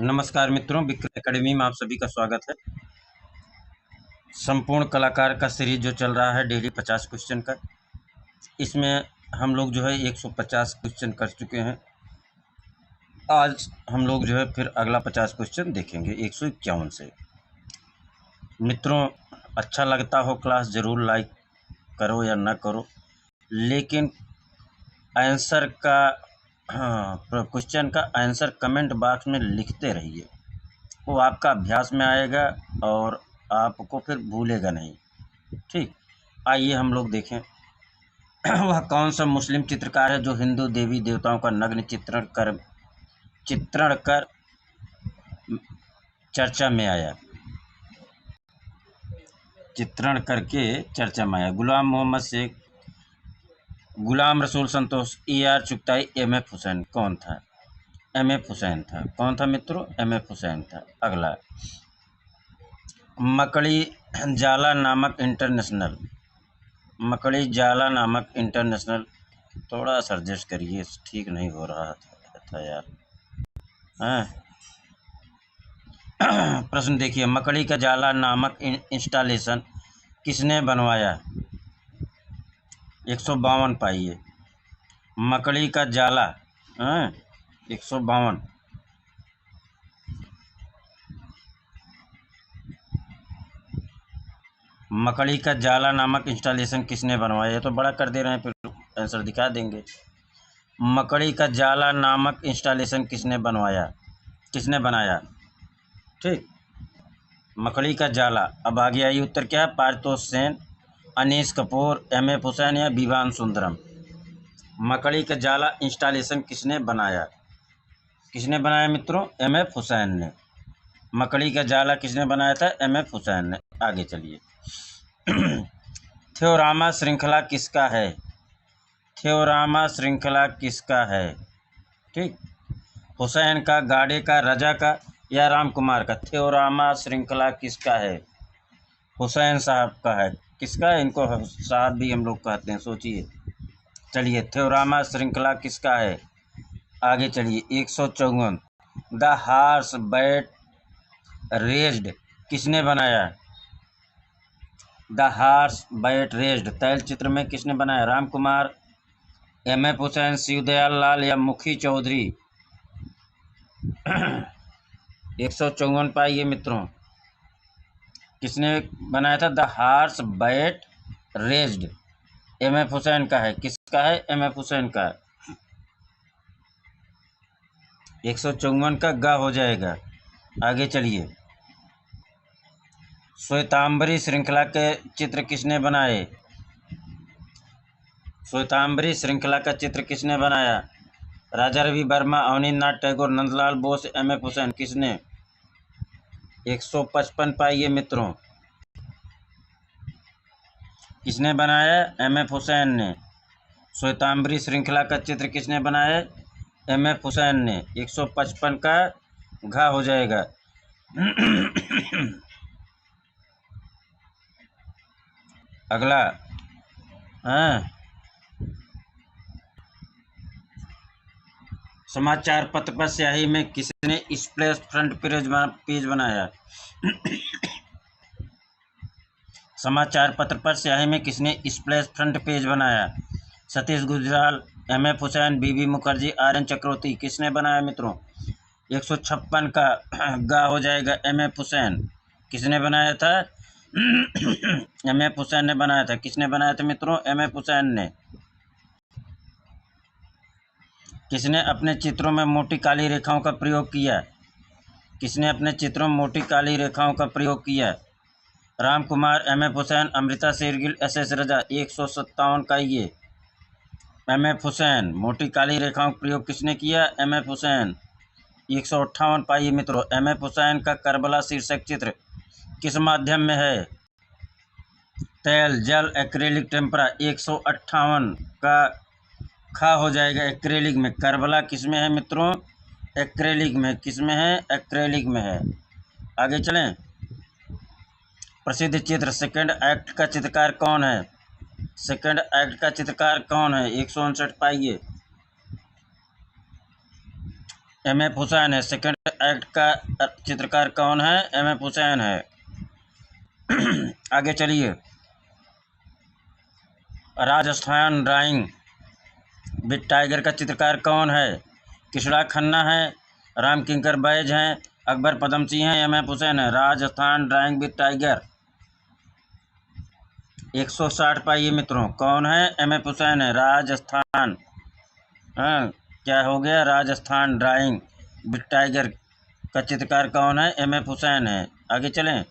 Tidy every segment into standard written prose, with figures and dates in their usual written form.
नमस्कार मित्रों, विक्रम एकेडमी में आप सभी का स्वागत है। संपूर्ण कलाकार का सीरीज जो चल रहा है डेली 50 क्वेश्चन का, इसमें हम लोग जो है 150 क्वेश्चन कर चुके हैं। आज हम लोग जो है फिर अगला 50 क्वेश्चन देखेंगे 151 से। मित्रों, अच्छा लगता हो क्लास ज़रूर लाइक करो या ना करो, लेकिन आंसर का क्वेश्चन का आंसर कमेंट बॉक्स में लिखते रहिए। वो आपका अभ्यास में आएगा और आपको फिर भूलेगा नहीं। ठीक, आइए हम लोग देखें वह कौन सा मुस्लिम चित्रकार है जो हिंदू देवी देवताओं का नग्न चित्रण कर चर्चा में आया, चित्रण करके चर्चा में आया। गुलाम मोहम्मद शेख, गुलाम रसूल संतोष, AR चुगताई, MF हुसैन। कौन था? MF हुसैन था। कौन था मित्रों? MF हुसैन था। अगला, मकड़ी जाला नामक इंटरनेशनल, मकड़ी जाला नामक इंटरनेशनल, थोड़ा सा एडजस्ट करिए, ठीक नहीं हो रहा था यार। प्रश्न देखिए, मकड़ी का जाला नामक इंस्टॉलेशन किसने बनवाया? 152 पाइए। मकड़ी का जाला 152। मकड़ी का जाला नामक इंस्टॉलेशन किसने बनवाया? तो बड़ा कर दे रहे हैं, फिर आंसर दिखा देंगे। मकड़ी का जाला नामक इंस्टॉलेशन किसने बनवाया, किसने बनाया? ठीक, मकड़ी का जाला। अब आगे आई उत्तर क्या है? पारितोष सेन, अनीस कपूर, MF हुसैन या विवान सुंदरम। मकड़ी का जाला इंस्टॉलेशन किसने बनाया? किसने बनाया मित्रों? MF हुसैन ने। मकड़ी का जाला किसने बनाया था? MF हुसैन ने। आगे चलिए थ्योरामा श्रृंखला किसका है? थ्योरामा श्रृंखला किसका है? ठीक, हुसैन का, गाड़े का, रजा का या राम कुमार का? थ्योरामा श्रृंखला किसका है? हुसैन साहब का है। किसका है? इनको साहब भी हम लोग कहते हैं, सोचिए। चलिए, थ्योरामा श्रृंखला किसका है? आगे चलिए, 154, द हार्स बैट रेज्ड किसने बनाया? द हार्स बैट रेज्ड तैलचित्र में किसने बनाया? राम कुमार, MF हुसैन, शिवदयाल लाल या मुखी चौधरी। 154 पाइए मित्रों, किसने बनाया था? The horse bat raised. MF Hussain का है। किसका है? MF हुसैन का। 154 का गा हो जाएगा। आगे चलिए, श्वेतांबरी श्रृंखला के चित्र किसने बनाए? श्वेतांबरी श्रृंखला का चित्र किसने बनाया? राजा रवि वर्मा, अवनींद्रनाथ टैगोर, नंदलाल बोस, MF हुसैन। किसने? 155 पाइए मित्रों, किसने बनाया? MF हुसैन ने। श्वेतांबरी श्रृंखला का चित्र किसने बनाया? MF हुसैन ने। 155 का घा हो जाएगा। अगला, समाचार पत्र पर स्याही में किसने स्प्लैश फ्रंट पेज बनाया? समाचार पत्र पर स्याही में किसने स्प्लैश फ्रंट पेज बनाया? Satish Gujral, MF Hussain, BB Mukherjee, RN चक्रवर्ती। किसने बनाया मित्रों? 156 का गा हो जाएगा। MF हुसैन। किसने बनाया था? MF हुसैन ने बनाया था। किसने बनाया था मित्रों? MF हुसैन ने। किसने अपने चित्रों में मोटी काली रेखाओं का प्रयोग किया? किसने अपने चित्रों में मोटी काली रेखाओं का प्रयोग किया? राम कुमार, MF हुसैन, अमृता शेरगिल, SS रजा। 157 का ये MF हुसैन। मोटी काली रेखाओं का प्रयोग किसने किया? MF हुसैन। 158 पाइए मित्रों, MF हुसैन का करबला शीर्षक चित्र किस माध्यम में है? तेल, जल, एक्रेलिक, टेम्परा। 158 का खा हो जाएगा एक्रेलिक में। करबला किस में है मित्रों? एक्रेलिक में। किस में है? एक्रेलिक में है। आगे चलें, प्रसिद्ध चित्र सेकंड एक्ट का चित्रकार कौन है? सेकंड एक्ट का चित्रकार कौन है? 159 पाइए। एम.एफ. हुसैन है। सेकंड एक्ट का चित्रकार कौन है? एम.एफ. हुसैन है। आगे चलिए। राजस्थान ड्राइंग विद टाइगर का चित्रकार कौन है? किशोर खन्ना है, राम किंकर बैज हैं, अकबर पदम सिंह हैं, एम.एफ. हुसैन है। राजस्थान ड्राइंग विद टाइगर 160 पाइए मित्रों। कौन है? एम.एफ. हुसैन है। राजस्थान, हाँ क्या हो गया? राजस्थान ड्राइंग विद टाइगर का चित्रकार कौन है? एम.एफ. हुसैन है। आगे चलें।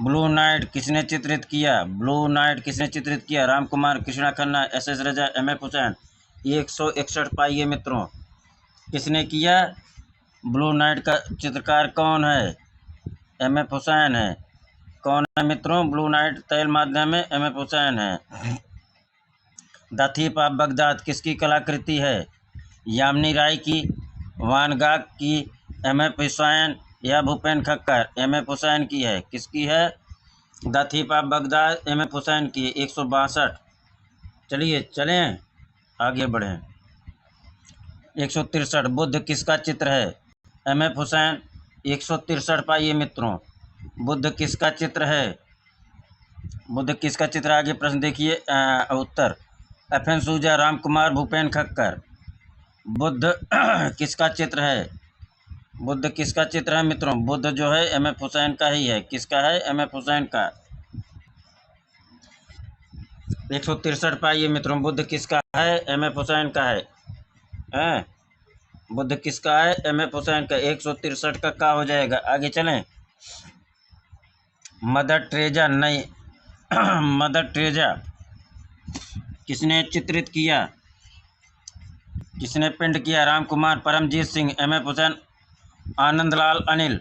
ब्लू नाइट किसने चित्रित किया? ब्लू नाइट किसने चित्रित किया? राम कुमार, कृष्णा खन्ना, एस.एस. रजा, एम.एफ. हुसैन। 161 पाइए मित्रों। किसने किया? ब्लू नाइट का चित्रकार कौन है? एम.एफ. हुसैन है। कौन है मित्रों? ब्लू नाइट तैल माध्यम में एम.एफ. हुसैन है। द थीफ ऑफ बगदाद किसकी कलाकृति है? यामिनी राय की, वान गाग की, एम.एफ. हुसैन या भूपेन खक्कर? एम.एफ. हुसैन की है। किसकी है? The thief of Baghdad MF. Hussain की। 162। चलिए चलें आगे बढ़ें। 163 बुद्ध किसका चित्र है? एम.एफ. हुसैन। 163 पाइए मित्रों। बुद्ध किसका चित्र है? बुद्ध किसका चित्र? आगे प्रश्न देखिए। उत्तर एफ.एन. सूजा, राम कुमार, भूपेन खक्कर। बुद्ध किसका चित्र है? बुद्ध किसका चित्र है मित्रों? बुद्ध जो है एम.एफ. हुसैन का ही है। किसका है? एम.एफ. हुसैन का। 163 पाइए मित्रों। बुद्ध किसका है? एम.एफ. हुसैन का है। हैं? बुद्ध किसका है? एम.एफ. हुसैन का। 163 का क्या हो जाएगा? आगे चलें। मदर टेरेसा नहीं मदर टेरेसा किसने चित्रित किया? किसने पेंट किया? Ram Kumar, Paramjit Singh, M F. Husain, Anandlal Anil.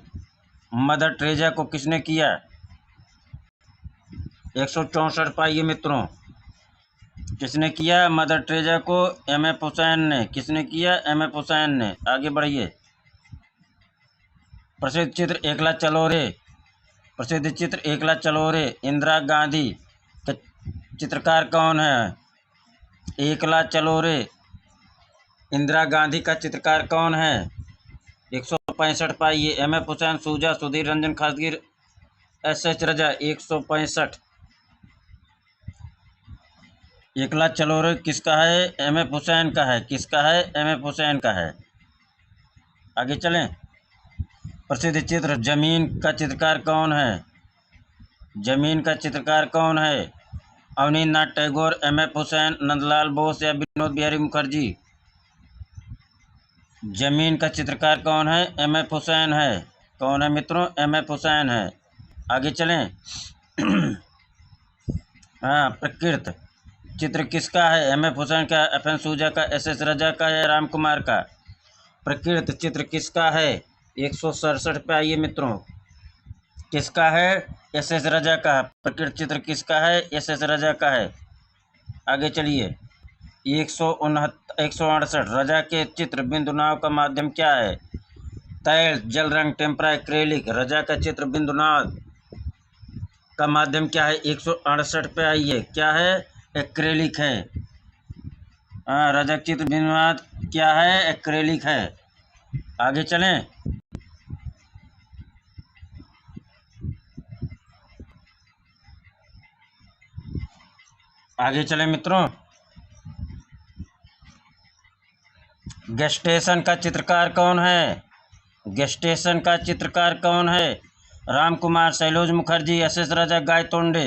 Mother Teresa को किसने किया? 164 पाइए मित्रों। किसने किया मदर टेरेसा को? एम.एफ. हुसैन ने। किसने किया? एम.एफ. हुसैन ने। आगे बढ़िए। प्रसिद्ध चित्र एकला चलो रे। प्रसिद्ध चित्र एकला चलो रे इंदिरा गांधी का चित्रकार कौन है? एकला चलो रे इंदिरा गांधी का चित्रकार कौन है? 165 पाइए। एम.एफ. हुसैन, सूजा, सुधीर रंजन खासगीर, एस.एच. रजा। 165। एकला चलो रे किसका है? एम.एफ. हुसैन का है। किसका है? एम.एफ. हुसैन का है। आगे चलें। प्रसिद्ध चित्र जमीन का चित्रकार कौन है? जमीन का चित्रकार कौन है? अवनींद्रनाथ टैगोर, एम.एफ. हुसैन, नंदलाल बोस या विनोद बिहारी मुखर्जी? जमीन का चित्रकार कौन है? एम.एफ. हुसैन है। कौन है मित्रों? एम.एफ. हुसैन है। आगे चलें। हाँ, प्रकृत चित्र किसका है? एम.एफ. हुसैन का, एफ.एन. सूजा का, एस.एस. रजा का या राम कुमार का? प्रकृत चित्र किसका है? 167 पे आइए मित्रों। किसका है? एस.एस. रजा का। प्रकृत चित्र किसका है? एस.एस. रजा का है। आगे चलिए। 168 रजा के चित्र बिंदु नाव का माध्यम क्या है? तैल, जल रंग, टेम्परा, एक्रेलिक। रजा का चित्र बिंदु नाव का माध्यम क्या है? 168 पे आइए। क्या है? एक्रेलिक है। हाँ, रजा चित्र बिंदु नाव क्या है? एक्रेलिक है। आगे चलें। आगे चलें मित्रों। गेस्टेशन का चित्रकार कौन है? गेस्टेशन का चित्रकार कौन है? Ram Kumar, Sailoz Mukherjee, S S. Raza, Gaitonde.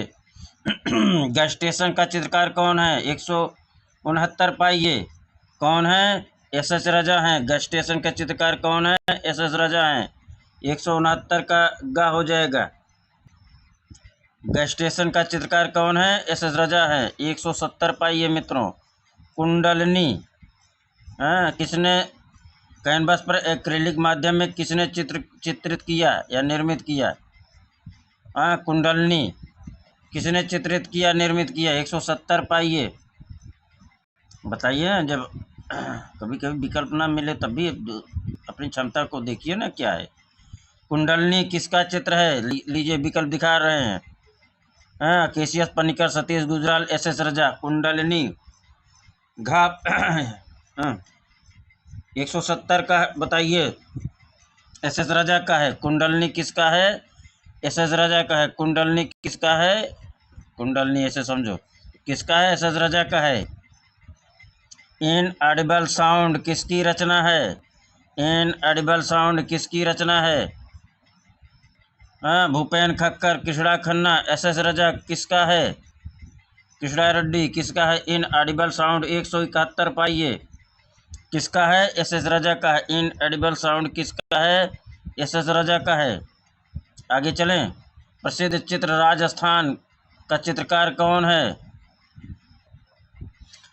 Gestation का चित्रकार कौन है? 169 पाइए। कौन है? एस.एस. राजा हैं। गेस्टेशन का चित्रकार कौन है? एस.एस. राजा हैं। 169 का गा हो जाएगा। गेस्टेशन का चित्रकार कौन है? एस.एस. राजा है। 170 पाइए मित्रों। कुंडलनी, हाँ, किसने कैनवास पर एक्रिलिक माध्यम में किसने चित्रित किया या निर्मित किया? हाँ, कुंडलनी किसने चित्रित किया, निर्मित किया? 170 पाइए। बताइए। जब कभी कभी विकल्प ना मिले तब भी अपनी क्षमता को देखिए ना क्या है। कुंडलनी किसका चित्र है? लीजिए विकल्प दिखा रहे हैं। हाँ, केसीएस पनिकर, सतीश गुजराल, एस.एस. रजा। कुंडलनी घा हाँ, 170 का बताइए। एस एस राजा का है। कुंडलनी किसका है? एस एस राजा का है। कुंडलनी किसका है? कुंडलनी ऐसे समझो, किसका है? एस एस राजा का है। इन ऑडिबल साउंड किसकी रचना है? इन ऑडिबल साउंड किसकी रचना है? हाँ, भूपेन खक्कर, किशड़ा खन्ना। एस एस राजा किसका है? किशड़ा रेड्डी किसका है? इन ऑडिबल साउंड 171 पाइए। किसका है? एस एस राजा का है। इन एडिबल साउंड किसका है? एस एस राजा का है। आगे चलें। प्रसिद्ध चित्र राजस्थान का चित्रकार कौन है?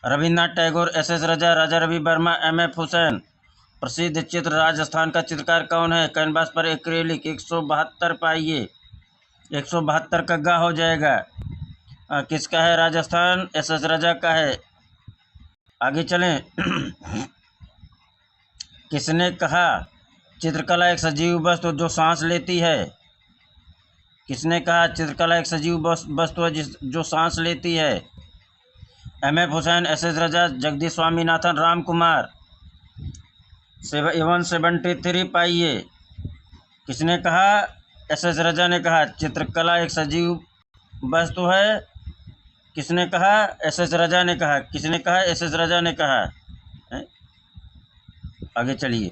रविन्द्रनाथ टैगोर, एस एस राजा, राजा रवि वर्मा, एम एफ हुसैन। प्रसिद्ध चित्र राजस्थान का चित्रकार कौन है? कैनवास पर एक्रेलिक 172 पाइए। 172 का गा हो जाएगा। किसका है? राजस्थान, एस एस राजा का है। आगे चलें। किसने कहा चित्रकला एक सजीव वस्तु जो सांस लेती है? किसने कहा चित्रकला एक सजीव वस्तु है जो सांस लेती है? M F Husain, S S Raza, Jagdish Swaminathan, Ram Kumar. 173 पाइए। किसने कहा? एस एस राजा ने कहा चित्रकला एक सजीव वस्तु है। किसने कहा? एस एस राजा ने कहा। किसने कहा? एस एस राजा ने कहा है? आगे चलिए।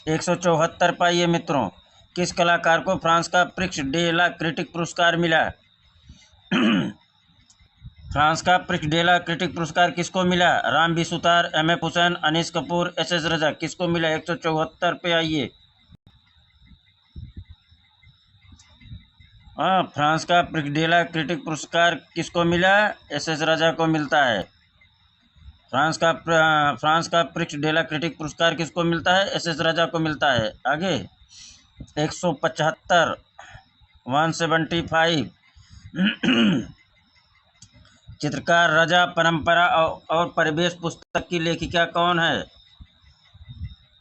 174 पाइए मित्रों। किस कलाकार को फ्रांस का प्रिक्स डे ला क्रिटिक पुरस्कार मिला? फ्रांस का प्रिक्स डे ला क्रिटिक पुरस्कार किसको मिला? Ram V Sutar, M F Husain, Anish Kapoor, S S Raza. किसको मिला? 174 पे आइए। हाँ, फ्रांस का प्रिक्स डे ला क्रिटिक पुरस्कार किसको मिला? एस एस रजा को मिलता है। फ्रांस का प्रिक्स डे ला क्रिटिक पुरस्कार किसको मिलता है? एस एस रजा को मिलता है। आगे 175 175 चित्रकार रजा परंपरा और परिवेश पुस्तक की लेखिका कौन है?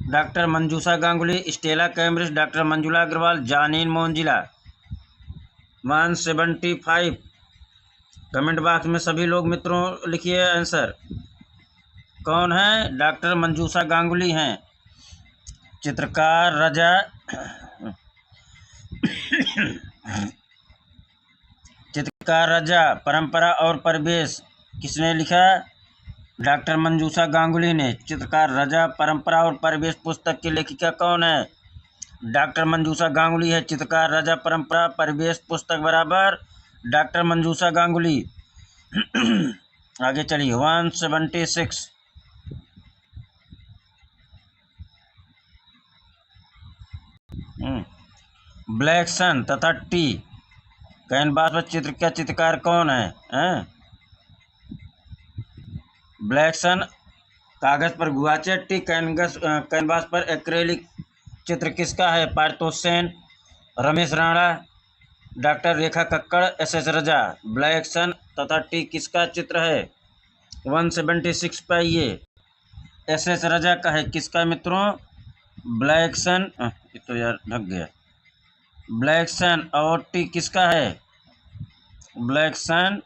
Doctor Manjusha Ganguly, Stella Kramrisch, doctor Manjula Agarwal, जानीन मोहनजिला। 175 कमेंट बॉक्स में सभी लोग मित्रों लिखिए आंसर। कौन है? डॉक्टर मंजूषा गांगुली हैं। चित्रकार रजा चित्रकार रजा परंपरा और परिवेश किसने लिखा? डॉक्टर मंजूषा गांगुली ने। चित्रकार रजा परंपरा और परिवेश पुस्तक की लेखिका कौन है? डॉक्टर मंजूषा गांगुली है। चित्रकार रजा परंपरा परिवेश पुस्तक बराबर डॉक्टर मंजूषा गांगुली। आगे चलिए। 176 ब्लैक सन तथा टी कैनवास पर चित्र का चित्रकार कौन है? ब्लैक सन कागज पर गुआचे, टी कैनवास पर एक्रेलिक चित्र किसका है? पारितोष सेन, रमेश राणा, डॉक्टर रेखा कक्कड़, एस एस रजा। ब्लैक सन तथा टी किसका चित्र है? 176 पे ये एस एस रजा का है। किसका मित्रों? Black sun. ये तो यार ढक गया। ब्लैक सन और टी किसका है? ब्लैक सन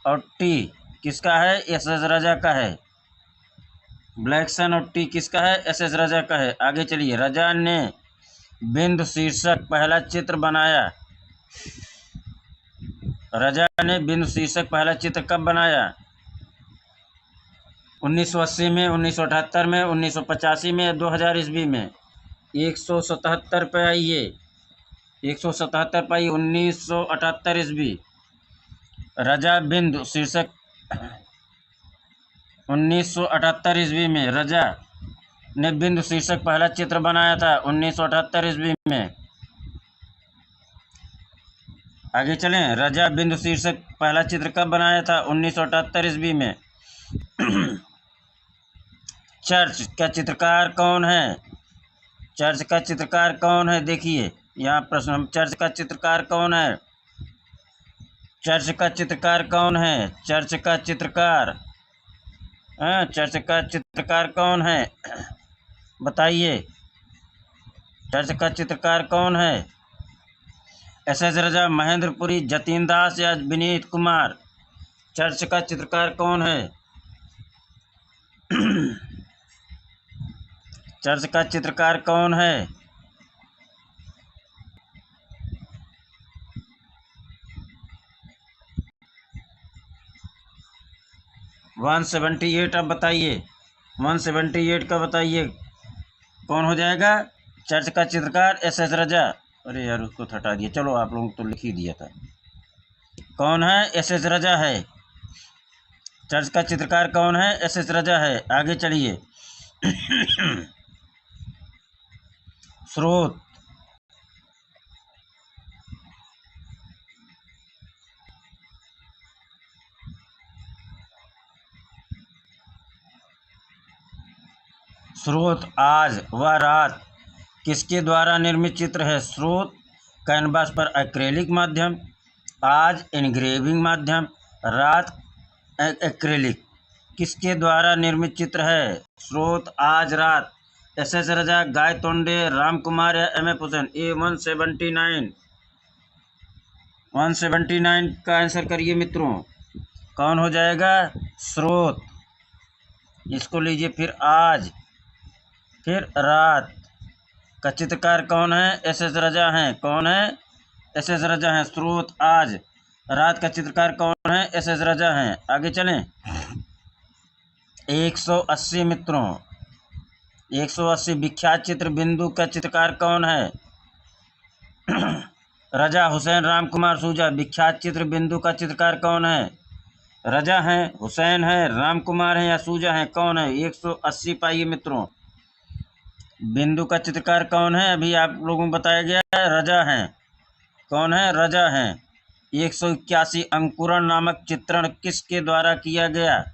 और टी किसका है? एस एस रजा का है। ब्लैक सन और टी किसका है? एस एस रजा का है। आगे चलिए। रजा ने बिंदु शीर्षक पहला चित्र बनाया। रजा ने बिंदु शीर्षक पहला चित्र कब बनाया? 1980 में, 1978 में, 1985 में, 2000 ईस्वी में। 177 पे आइए। 177 पे आइए। 1978 ईस्वी। रजा बिंदु शीर्षक 1978 ईस्वी में रजा ने बिंदु शीर्षक पहला चित्र बनाया था। 1978 ईस्वी में। आगे चलें। रजा बिंदु शीर्षक पहला चित्र कब बनाया था? 1978 ईस्वी में। चर्च का चित्रकार कौन है? चर्च का चित्रकार कौन है? देखिए यहाँ प्रश्न। चर्च का चित्रकार कौन है? चर्च का चित्रकार कौन है? चर्च का चित्रकार चर्च का चित्रकार कौन है? बताइए। चर्च का चित्रकार कौन है? एस एस रजा, महेंद्रपुरी, जतीन दास या विनीत कुमार। चर्च का चित्रकार कौन है? चर्च का चित्रकार कौन है? 178 अब बताइए, 178 का बताइए कौन हो जाएगा? चर्च का चित्रकार एस रजा। अरे यार उसको तो हटा दिया, चलो आप लोगों को तो लिख ही दिया था। कौन है? एस रजा है। चर्च का चित्रकार कौन है? एस रजा है। आगे चलिए। स्रोत, स्रोत आज व रात किसके द्वारा निर्मित चित्र है? स्रोत कैनवास पर एक्रेलिक माध्यम, आज एनग्रेविंग माध्यम, रात एक्रेलिक। किसके द्वारा निर्मित चित्र है? स्रोत आज रात। एस रजा, गाय तोंडे, राम कुमार या एम एफ हुसैन? ए 179 का आंसर करिए मित्रों। कौन हो जाएगा? स्रोत। इसको लीजिए फिर आज, फिर रात का चित्रकार कौन है? एस रजा हैं। कौन है? एस रजा हैं। स्रोत आज, रात का चित्रकार कौन है? एस रजा हैं। आगे चलें। 180 मित्रों, 180 विख्यात चित्र बिंदु का चित्रकार कौन है? रजा, हुसैन, राम कुमार, सूजा। विख्यात चित्र बिंदु का चित्रकार कौन है? रजा है, हुसैन है, राम कुमार है या सूजा है? कौन है? 180 पाइए मित्रों। बिंदु का चित्रकार कौन है? अभी आप लोगों को बताया गया है, रजा है। कौन है? रजा है। 181 अंकुरण नामक चित्रण किसके द्वारा किया गया?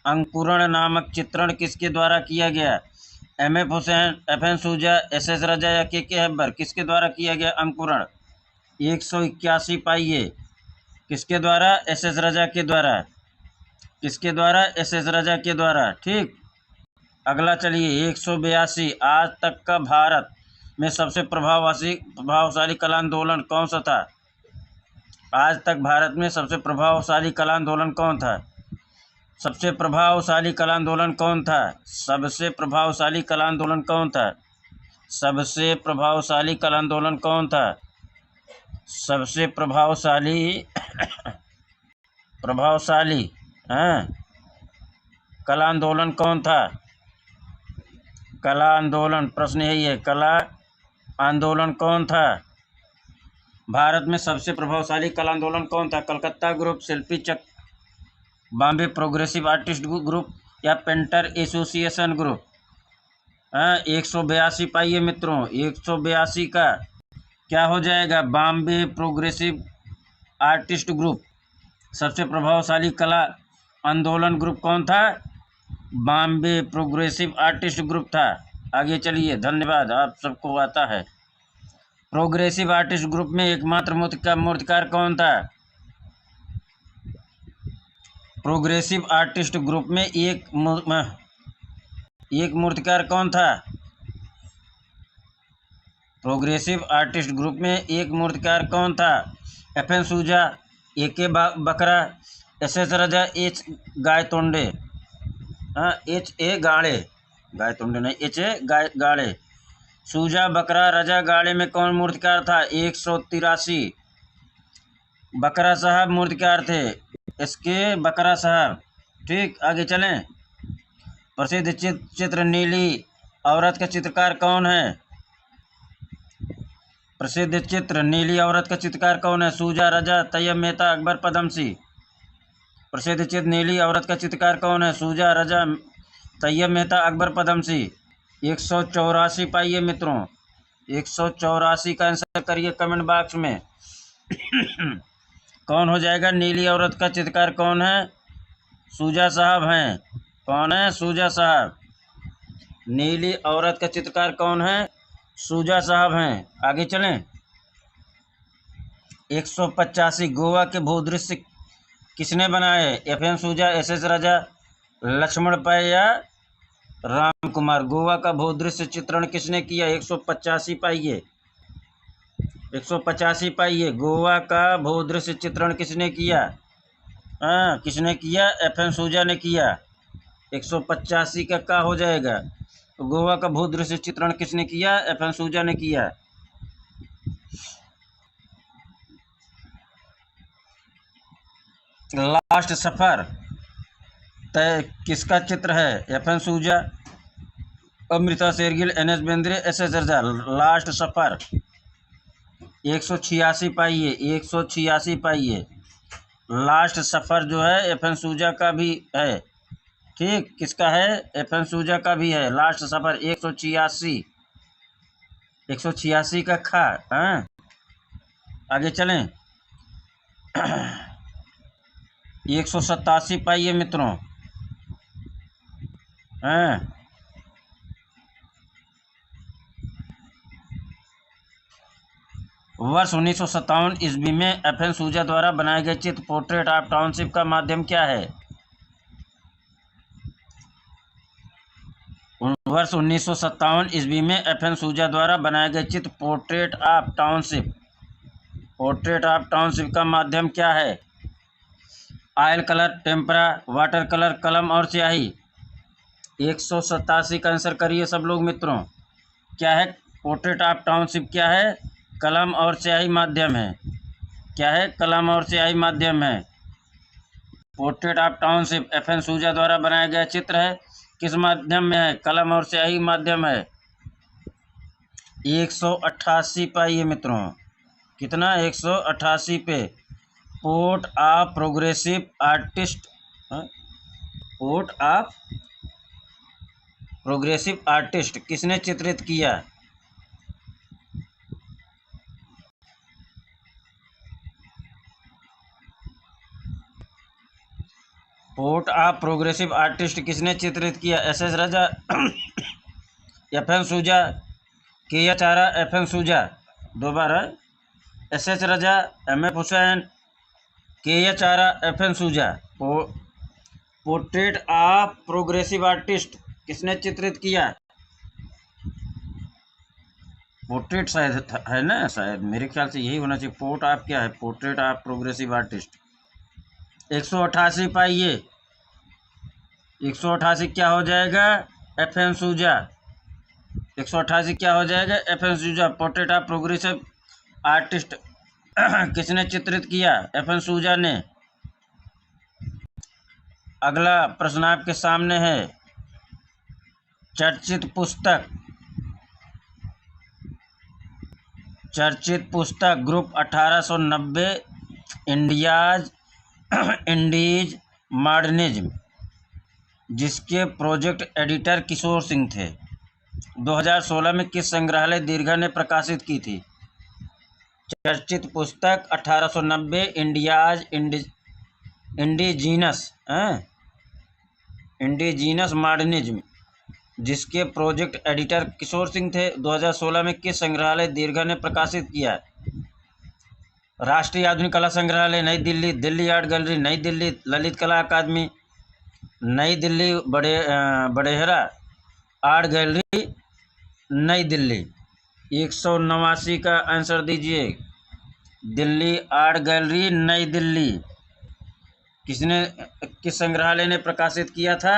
अंकुरण नामक चित्रण किसके द्वारा किया गया? M F Hussain, F N Souza, S Raza या के हैबर? किसके द्वारा किया गया अंकुरण? 181 पाइए। किसके द्वारा? एस रजा के द्वारा। किसके द्वारा? एस रजा के द्वारा। ठीक। अगला चलिए 182 आज तक का भारत में सबसे प्रभावशाली कला आंदोलन कौन सा था? आज तक भारत में सबसे प्रभावशाली कला आंदोलन कौन था? सबसे प्रभावशाली कला आंदोलन कौन था? सबसे प्रभावशाली कला आंदोलन कौन था? सबसे प्रभावशाली कला आंदोलन कौन था? सबसे प्रभावशाली हाँ कला आंदोलन कौन था? कला आंदोलन, प्रश्न यही है, कला आंदोलन कौन था? भारत में सबसे प्रभावशाली कला आंदोलन कौन था? कलकत्ता ग्रुप, शिल्पी चक, बॉम्बे प्रोग्रेसिव आर्टिस्ट ग्रुप या पेंटर एसोसिएशन ग्रुप? हाँ 182 पाइए मित्रों। 182 का क्या हो जाएगा? Bombay progressive artist group. सबसे प्रभावशाली कला आंदोलन ग्रुप कौन था? बॉम्बे प्रोग्रेसिव आर्टिस्ट ग्रुप था। आगे चलिए, धन्यवाद, आप सबको आता है। प्रोग्रेसिव आर्टिस्ट ग्रुप में एकमात्र मूर्तिकार कौन था? प्रोग्रेसिव आर्टिस्ट ग्रुप में एक मूर्तिकार कौन था? प्रोग्रेसिव आर्टिस्ट ग्रुप में एक मूर्तिकार कौन था? एफ एन सूजा, ए के बकरा, एस रजा, एच गाय तोंडे। हाँ एच ए गाड़े, गाय तोंडे नहीं, एच ए गाड़े। सूजा, बकरा, रजा, गाड़े में कौन मूर्तिकार था? 183 बकरा साहब मूर्तिकार थे। इसके बकरा साहब। ठीक, आगे चलें। प्रसिद्ध चित्र नीली औरत का चित्रकार कौन है? प्रसिद्ध चित्र नीली औरत का चित्रकार कौन है? सूजा, रजा, तैयब मेहता, अकबर, पदमसी। प्रसिद्ध चित्र नीली औरत का चित्रकार कौन है? सूजा, रजा, तैयब मेहता, अकबर, पदमसी। 184 पाइए मित्रों। 184 का आंसर करिए कमेंट बॉक्स में। कौन हो जाएगा? नीली औरत का चित्रकार कौन है? सूजा साहब हैं। कौन है? सूजा साहब। नीली औरत का चित्रकार कौन है? सूजा साहब हैं। आगे चलें। 185 गोवा के भूदृश्य किसने बनाए? एफ एन सूजा, एस रजा, लक्ष्मण पै या राम कुमार? गोवा का भूदृश्य चित्रण किसने किया? 185 पाइए। 185 पाइए। गोवा का भूदृश्य चित्रण किसने किया? हाँ किसने किया? एफ एन सूजा ने किया। 185 का क्या हो जाएगा? गोवा का भू दृश्य चित्रण किसने किया? FN सूजा ने किया। लास्ट सफर तय किसका चित्र है? FN सूजा, अमृता शेरगिल, NS बेंद्रे, SS रजा। लास्ट सफर 186 पाइए, 186 पाइए। लास्ट सफर जो है FN सूजा का भी है। ठीक, किसका है? FN सूजा का भी है। लास्ट सफर 186, 186 का खा। हाँ, आगे चलें। 187 पाइए मित्रों। हाँ, वर्ष 1957 ईस्वी में FN सूजा द्वारा बनाए गए चित्र पोर्ट्रेट ऑफ टाउनशिप का माध्यम क्या है? वर्ष 1957 ईस्वी में FN सूजा द्वारा बनाए गए चित्र portrait of township, portrait of township का माध्यम क्या है? Oil colour, tempera, water colour, कलम और स्याही। 187 का आंसर करिए सब लोग मित्रों। क्या है पोर्ट्रेट ऑफ टाउनशिप? क्या है? कलम और स्याही माध्यम है। क्या है? कलम और स्याही माध्यम है। पोर्ट्रेट ऑफ टाउनशिप FN सूजा द्वारा बनाया गया चित्र है, किस माध्यम में है? कलम और स्याही माध्यम है। 188 पाइए मित्रों। कितना? 188 पे। Port of progressive artist, port of progressive artist किसने चित्रित किया? पोर्ट ऑफ प्रोग्रेसिव आर्टिस्ट किसने चित्रित किया? SS रजा, FN सूजा, KH आरा, FN सूजा। दोबारा SS रजा, MF हुसैन, KH आरा, FN सूजा। पोर्ट्रेट ऑफ प्रोग्रेसिव आर्टिस्ट किसने चित्रित किया? पोर्ट्रेट शायद है ना, शायद मेरे ख्याल से यही होना चाहिए। पोर्ट ऑफ क्या है? Portrait of progressive artist. 188 पाइए। 188 क्या हो जाएगा? FN सूजा। 188 क्या हो जाएगा? FN सूजा। पोर्ट्रेट ऑफ प्रोग्रेसिव आर्टिस्ट किसने चित्रित किया? FN सूजा ने। अगला प्रश्न आपके सामने है। चर्चित पुस्तक ग्रुप 1890 इंडीज मॉडर्निज्म, जिसके प्रोजेक्ट एडिटर किशोर सिंह थे, 2016 में किस संग्रहालय दीर्घा ने प्रकाशित की थी? चर्चित पुस्तक 1890 इंडिजीनस मॉडर्निज्म, जिसके प्रोजेक्ट एडिटर किशोर सिंह थे, 2016 में किस संग्रहालय दीर्घा ने प्रकाशित किया? राष्ट्रीय आधुनिक कला संग्रहालय नई दिल्ली, दिल्ली आर्ट गैलरी नई दिल्ली, ललित कला अकादमी नई दिल्ली, बड़ेहरा आर्ट गैलरी नई दिल्ली। 189 का आंसर दीजिए। दिल्ली आर्ट गैलरी नई दिल्ली। किस संग्रहालय ने प्रकाशित किया था?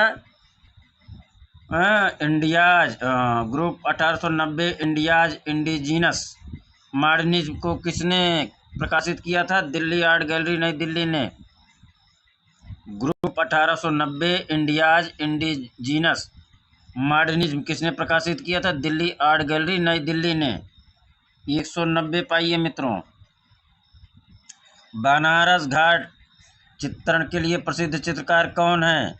India's group 1890 India's indigenous modernism को किसने प्रकाशित किया था? दिल्ली आर्ट गैलरी नई दिल्ली ने। ग्रुप 1890 इंडियाज इंडिजीनस मॉडर्निज्म किसने प्रकाशित किया था? दिल्ली आर्ट गैलरी नई दिल्ली ने। 190 पाइए मित्रों। बनारस घाट चित्रण के लिए प्रसिद्ध चित्रकार कौन है?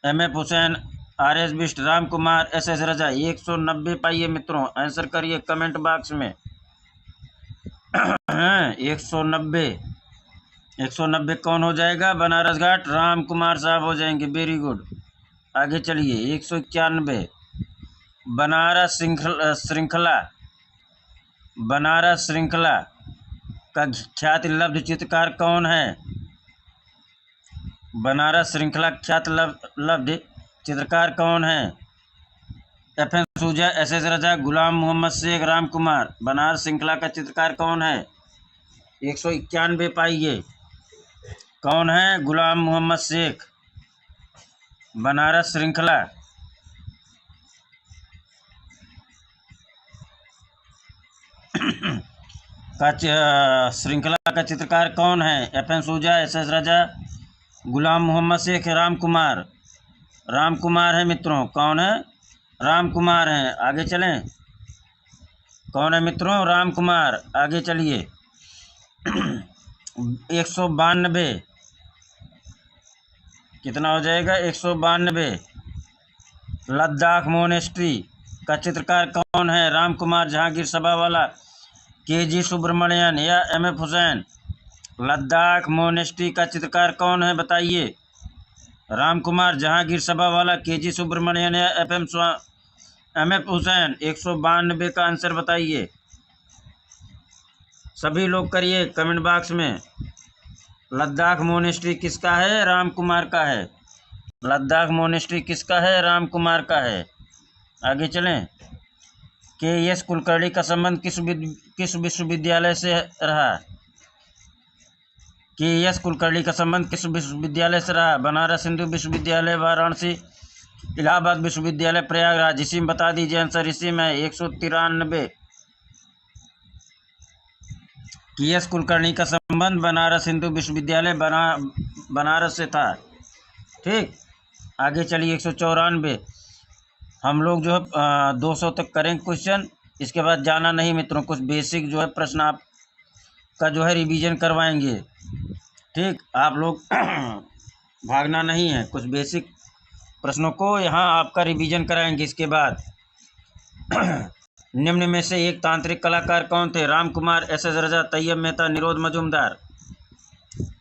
MF Hussain, RS Bisht, Ram Kumar, SS रजा। 190 पाइए मित्रों। आंसर करिए कमेंट बॉक्स में। 190 कौन हो जाएगा? बनारस घाट राम कुमार साहब हो जाएंगे। Very good. आगे चलिए। 191 बनारस श्रृंखला का ख्याति लब्ध चित्रकार कौन है? बनारस श्रृंखला ख्याति लब्ध चित्रकार कौन है? FN सूजा, SS रजा, गुलाम मोहम्मद शेख, राम कुमार। बनारस श्रृंखला का चित्रकार कौन है? 191 पाइए। कौन है? गुलाम मोहम्मद शेख। बनारस श्रृंखला श्रृंखला का चित्रकार कौन है? FN सूजा, SS राजा, गुलाम मोहम्मद शेख, राम कुमार? राम कुमार है मित्रों। कौन है? राम कुमार हैं। आगे चलें। कौन है मित्रों? राम कुमार। आगे चलिए। 192 कितना हो जाएगा? 192। लद्दाख मोनेस्ट्री का चित्रकार कौन है? राम कुमार, जहांगीर सभावाला, KG सुब्रमण्यन या MF हुसैन? लद्दाख मोनेस्ट्री का चित्रकार कौन है बताइए? राम कुमार, जहांगीर सभावाला, KG सुब्रमण्यन या MF हुसैन? 192 का आंसर बताइए। सभी लोग करिए कमेंट बॉक्स में। लद्दाख मोनेस्ट्री किसका है? राम कुमार का है। लद्दाख मोनेस्ट्री किसका है? राम कुमार का है। आगे चलें। KS कुलकर्णी का संबंध किस विश्वविद्यालय से रहा? KS कुलकर्णी का संबंध किस विश्वविद्यालय से रहा? बनारस हिंदू विश्वविद्यालय, वाराणसी, इलाहाबाद विश्वविद्यालय, प्रयागराज? इसी में बता दीजिए आंसर। इसी में 193। KS कुलकर्णी का संबंध बनारस हिंदू विश्वविद्यालय बनारस से था। ठीक। आगे चलिए। 194। हम लोग जो है 200 तक करेंगे क्वेश्चन। इसके बाद जाना नहीं मित्रों। कुछ बेसिक जो है प्रश्न आपका जो है रिवीजन करवाएंगे। ठीक। आप लोग भागना नहीं है। कुछ बेसिक प्रश्नों को यहाँ आपका रिवीजन कराएंगे। इसके बाद निम्न में से एक तांत्रिक कलाकार कौन थे? राम कुमार, SS रजा, तैयब मेहता, निरोध मजूमदार?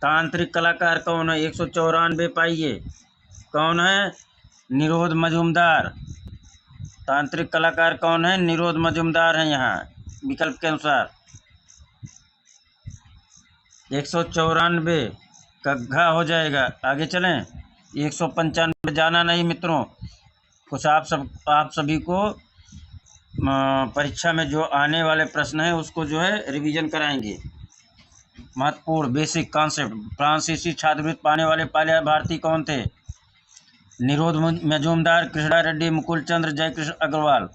तांत्रिक कलाकार कौन है? 194 पाइए। कौन है? निरोध मजूमदार। तांत्रिक कलाकार कौन है? निरोध मजूमदार हैं यहाँ विकल्प के अनुसार। 194 का घ हो जाएगा। आगे चलें। 195 जाना नहीं मित्रों। कुछ आप सभी को परीक्षा में जो आने वाले प्रश्न हैं उसको जो है रिवीजन कराएंगे। महत्वपूर्ण बेसिक कॉन्सेप्ट। फ्रांसीसी छात्रवृत्ति पाने वाले पहले भारतीय कौन थे? निरोध मजूमदार, कृष्णा रेड्डी, मुकुल चंद्र, जयकृष्ण अग्रवाल?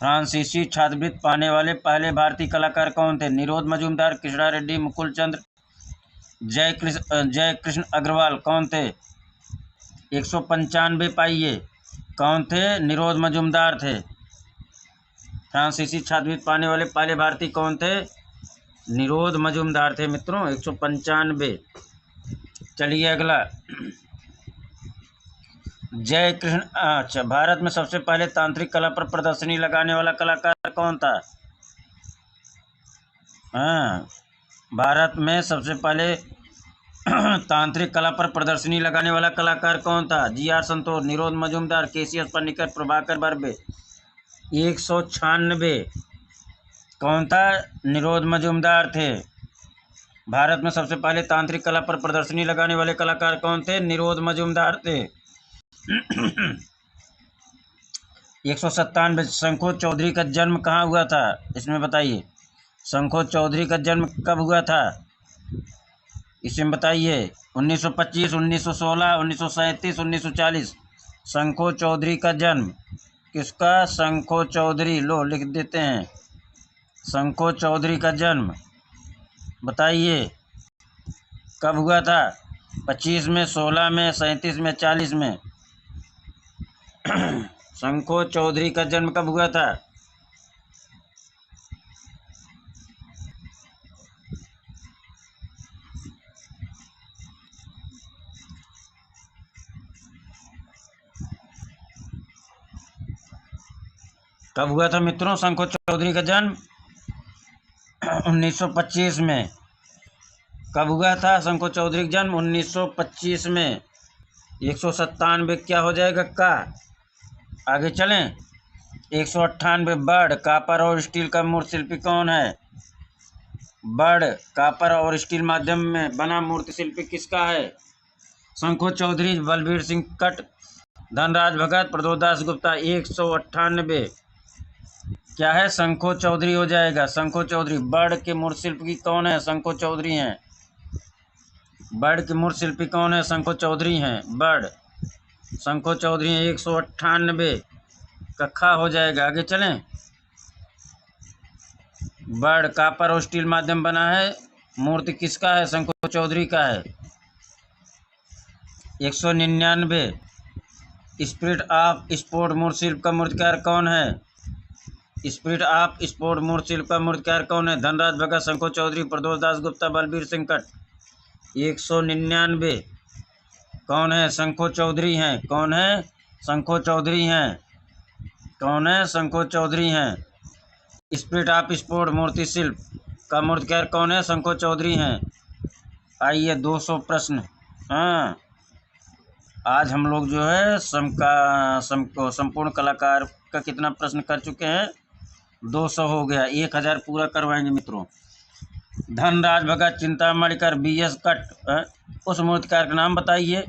फ्रांसीसी छात्रवृत्ति पाने वाले पहले भारतीय कलाकार कौन थे? निरोध मजूमदार, कृष्णा रेड्डी, मुकुल चंद्र, जयकृष्ण अग्रवाल? कौन थे? 195 पाइए। कौन थे? निरोध मजूमदार थे। फ्रांसीसी छात्रवृत्ति पाने वाले पहले भारतीय कौन थे? निरोध मजूमदार थे मित्रों। 195। चलिए अगला। जय कृष्ण। अच्छा, भारत में सबसे पहले तांत्रिक कला पर प्रदर्शनी लगाने वाला कलाकार कौन था? हाँ, भारत में सबसे पहले तांत्रिक कला पर प्रदर्शनी लगाने वाला कलाकार कौन था? GR संतोष, निरोध मजूमदार, KCS पन्नीकर, प्रभाकर बर्वे? 196। कौन था? निरोध मजूमदार थे। भारत में सबसे पहले तांत्रिक कला पर प्रदर्शनी लगाने वाले कलाकार कौन थे? निरोध मजूमदार थे। 197। शंखो चौधरी का जन्म कहाँ हुआ था? इसमें बताइए। शंखो चौधरी का जन्म कब हुआ था? इसमें बताइए। 1925, 1916, 1937, 1940? शंखो चौधरी का जन्म किसका? शंखो चौधरी। लो लिख देते हैं। शंखो चौधरी का जन्म बताइए कब हुआ था? 25 में, 16 में, 37 में, 40 में? शंखो चौधरी का जन्म कब हुआ था? कब हुआ था मित्रों शंखो चौधरी का जन्म? 1925 में। कब हुआ था शंखो चौधरी का जन्म? 1925 में। 197 क्या हो जाएगा? का। आगे चलें। 198। बर्ड, कापर और स्टील का मूर्ति शिल्पी कौन है? बर्ड, कापर और स्टील माध्यम में बना मूर्ति शिल्पी किसका है? शंखो चौधरी, बलबीर सिंह कट, धनराज भगत, प्रदोदास गुप्ता? 198 क्या है? शंखो चौधरी हो जाएगा। शंखो चौधरी। बर्ड के मूर्ति शिल्पी कौन है? शंखो चौधरी हैं। बर्ड के मूर्ति शिल्पी कौन है? शंखो चौधरी हैं। बर्ड शंखो चौधरी हैं। 198 कखा हो जाएगा। आगे चलें। बर्ड कॉपर और स्टील माध्यम बना है। मूर्ति किसका है? शंको चौधरी का है। 199। स्पिरिट ऑफ स्पोर्ट मूर्ति शिल्प का मूर्तिकार कौन है? स्पिरिट ऑफ स्पोर्ट मूर्ति शिल्प का मूर्तिकार कौन है? धनराज भगत, शंको चौधरी, प्रदोष दास गुप्ता, बलबीर सिंह कट। 199 कौन है? शंको चौधरी हैं। कौन है? शंको चौधरी हैं। कौन है? शंको चौधरी हैं। स्पिरिट ऑफ स्पोर्ट मूर्ति शिल्प का मूर्तिकार कौन है? शंको चौधरी हैं। आइए 200 प्रश्न। हाँ, आज हम लोग जो है संपूर्ण कलाकार का कितना प्रश्न कर चुके हैं? 200 हो गया। 1000 पूरा करवाएंगे मित्रों। धनराज भगत, चिंतामणि कर, BS कट। उस मूर्तिकार का नाम बताइए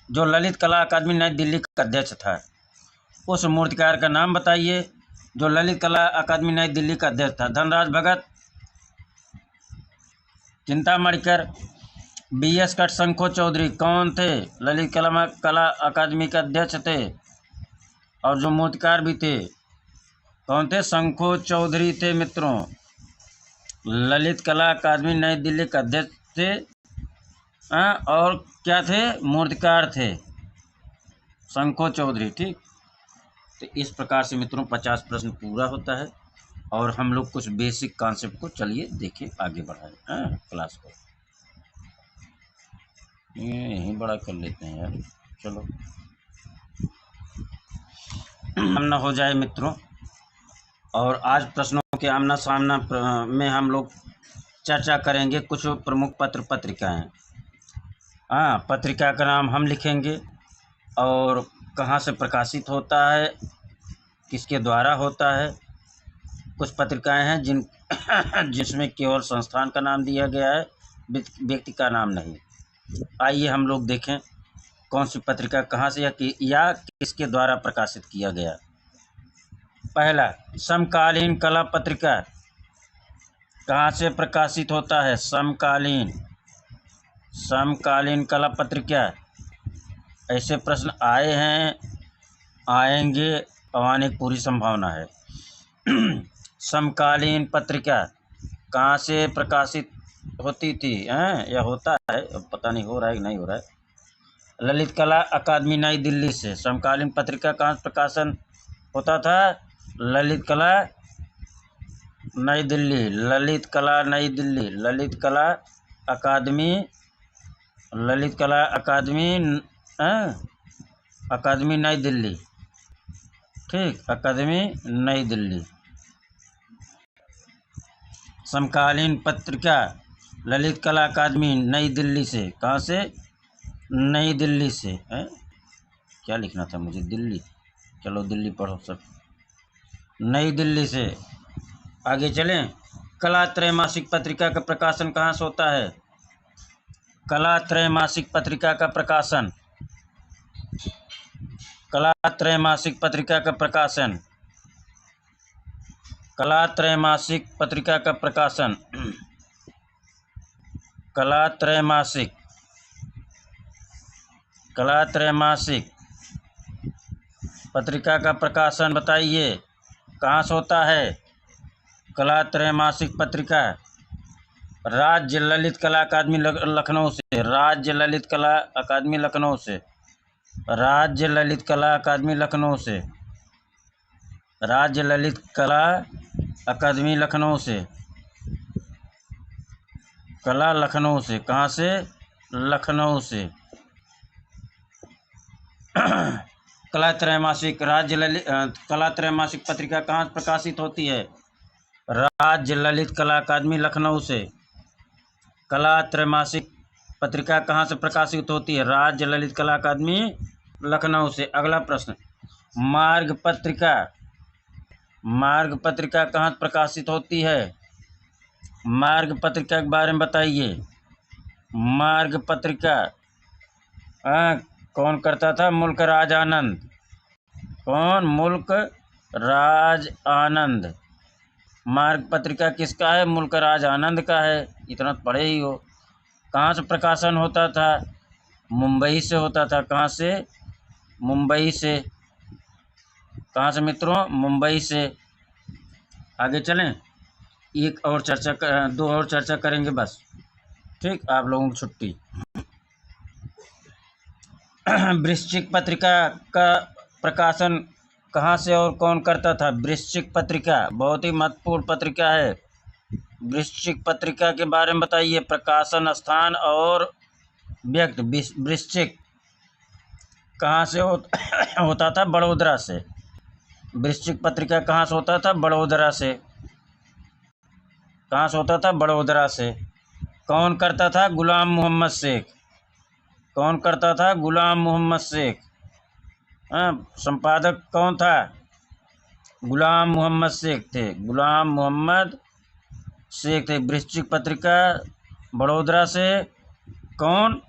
जो ललित कला अकादमी नई दिल्ली का अध्यक्ष था। उस मूर्तिकार का नाम बताइए जो ललित कला अकादमी नई दिल्ली का अध्यक्ष था। धनराज भगत, चिंतामणि कर, BS कट, शंको चौधरी कौन थे? ललित कला अकादमी के अध्यक्ष थे और जो मूर्तिकार भी थे कौन थे? शंको चौधरी थे मित्रों। ललित कला अकादमी नई दिल्ली के अध्यक्ष थे। और क्या थे? मूर्तिकार थे शंको चौधरी। ठीक, तो इस प्रकार से मित्रों 50 प्रश्न पूरा होता है और हम लोग कुछ बेसिक कॉन्सेप्ट को चलिए देखें, आगे बढ़ाएं क्लास को। यहीं बड़ा कर लेते हैं यार, चलो आमना हो जाए मित्रों। और आज प्रश्नों के आमना सामना में हम लोग चर्चा करेंगे कुछ प्रमुख पत्रिकाएं। पत्रिका का नाम हम लिखेंगे और कहाँ से प्रकाशित होता है, किसके द्वारा होता है। कुछ पत्रिकाएं हैं जिसमें केवल संस्थान का नाम दिया गया है, व्यक्ति का नाम नहीं। आइए हम लोग देखें कौन सी पत्रिका कहाँ से या किसके द्वारा प्रकाशित किया गया। पहला, समकालीन कला पत्रिका कहाँ से प्रकाशित होता है? समकालीन कला पत्रिका। ऐसे प्रश्न आए हैं, आएंगे और आने की पूरी संभावना है। समकालीन पत्रिका कहाँ से प्रकाशित होती थी या होता है, पता नहीं हो रहा है कि नहीं हो रहा है। ललित कला अकादमी नई दिल्ली से। समकालीन पत्रिका कहाँ से प्रकाशन होता था? ललित कला नई दिल्ली। ललित कला नई दिल्ली। ललित कला अकादमी अकादमी नई दिल्ली। ठीक, अकादमी नई दिल्ली। समकालीन पत्रिका ललित कला अकादमी नई दिल्ली से। कहाँ से? नई दिल्ली से। क्या लिखना था मुझे? दिल्ली, चलो दिल्ली पढ़ो सब। नई दिल्ली से। आगे चलें। कला त्रैमासिक पत्रिका का प्रकाशन कहाँ से होता है? कला त्रैमासिक पत्रिका का प्रकाशन। कला त्रैमासिक पत्रिका का प्रकाशन। कला त्रैमासिक पत्रिका का प्रकाशन। कला त्रैमासिक पत्रिका का प्रकाशन बताइए कहाँ से होता है? कला त्रैमासिक पत्रिका राज्य ललित कला अकादमी लखनऊ से। राज्य ललित कला अकादमी लखनऊ से। राज्य ललित कला अकादमी लखनऊ से। राज्य ललित कला अकादमी लखनऊ से। कला लखनऊ से। कहाँ से? लखनऊ से। कला त्रैमासिक कला त्रैमासिक पत्रिका कहाँ प्रकाशित होती है? राज्य ललित कला अकादमी लखनऊ से। कला त्रैमासिक पत्रिका कहाँ से प्रकाशित होती है? राज्य ललित कला अकादमी लखनऊ से। अगला प्रश्न, मार्ग पत्रिका कहाँ प्रकाशित होती है? मार्ग पत्रिका के बारे में बताइए। मार्ग पत्रिका कौन करता था? मुल्क राज आनंद। कौन? मुल्क राज आनंद। मार्ग पत्रिका किसका है? मुल्क राज आनंद का है, इतना पढ़े ही हो। कहाँ से प्रकाशन होता था? मुंबई से होता था। कहाँ से? मुंबई से। कहाँ से मित्रों? मुंबई से। आगे चलें। एक और चर्चा दो और चर्चा करेंगे बस। ठीक, आप लोगों की छुट्टी। वृश्चिक पत्रिका का प्रकाशन कहाँ से और कौन करता था? वृश्चिक पत्रिका बहुत ही महत्वपूर्ण पत्रिका है। वृश्चिक पत्रिका के बारे में बताइए, प्रकाशन स्थान और व्यक्ति। वृश्चिक कहाँ से होता था? बड़ोदरा से। वृश्चिक पत्रिका कहाँ से होता था? बड़ोदरा से। कहाँ से होता था? बड़ोदरा से। कौन करता था? गुलाम मोहम्मद शेख। कौन करता था? गुलाम मोहम्मद शेख। हाँ, संपादक कौन था? गुलाम मोहम्मद शेख थे। गुलाम मोहम्मद शेख थे। वृश्चिक पत्रिका बड़ोदरा से। कौन?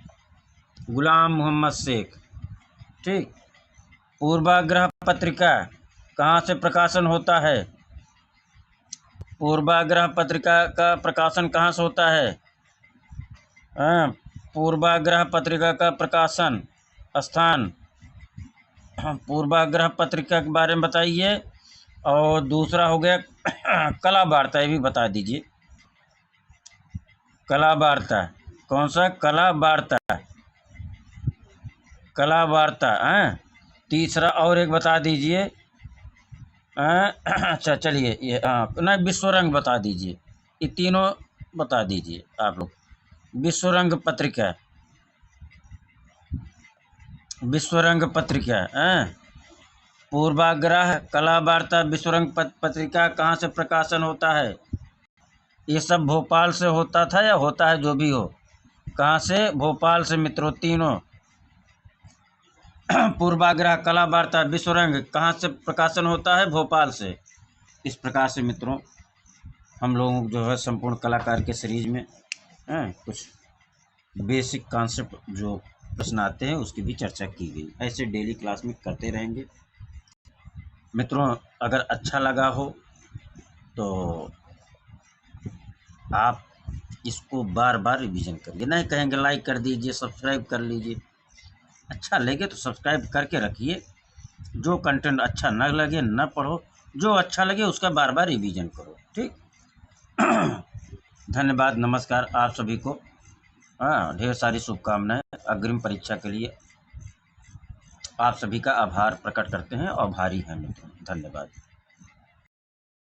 गुलाम मोहम्मद शेख। ठीक। पूर्वाग्रह पत्रिका कहाँ से प्रकाशन होता है? पूर्वाग्रह पत्रिका का प्रकाशन कहाँ से होता है? हाँ, पूर्वाग्रह पत्रिका का प्रकाशन स्थान। पूर्वाग्रह पत्रिका के बारे में बताइए। और दूसरा हो गया कला वार्ता, ये भी बता दीजिए। कला वार्ता कौन सा? कला वार्ता। कला वार्ता। हाँ, तीसरा और एक बता दीजिए। अच्छा चलिए, ये नहीं, विश्वरंग बता दीजिए। ये तीनों बता दीजिए आप लोग। विश्वरंग पत्रिका। विश्वरंग पत्रिका। पूर्वाग्रह, कला वार्ता, विश्वरंग पत्रिका कहाँ से प्रकाशन होता है? ये सब भोपाल से होता था या होता है, जो भी हो। कहाँ से? भोपाल से मित्रों, तीनों। पूर्वाग्रह, कला वार्ता, विश्वरंग कहाँ से प्रकाशन होता है? भोपाल से। इस प्रकार से मित्रों हम लोगों जो है संपूर्ण कलाकार के सीरीज में कुछ बेसिक कॉन्सेप्ट जो प्रश्न आते हैं उसकी भी चर्चा की गई। ऐसे डेली क्लास में करते रहेंगे मित्रों। अगर अच्छा लगा हो तो आप इसको बार बार रिवीजन करिए। नहीं कहेंगे लाइक कर दीजिए, सब्सक्राइब कर लीजिए। अच्छा लगे तो सब्सक्राइब करके रखिए। जो कंटेंट अच्छा न लगे न पढ़ो, जो अच्छा लगे उसका बार बार रिवीजन करो। ठीक। धन्यवाद, नमस्कार आप सभी को। हाँ, ढेर सारी शुभकामनाएं अग्रिम परीक्षा के लिए। आप सभी का आभार प्रकट करते हैं और आभारी हैं मित्रों। धन्यवाद।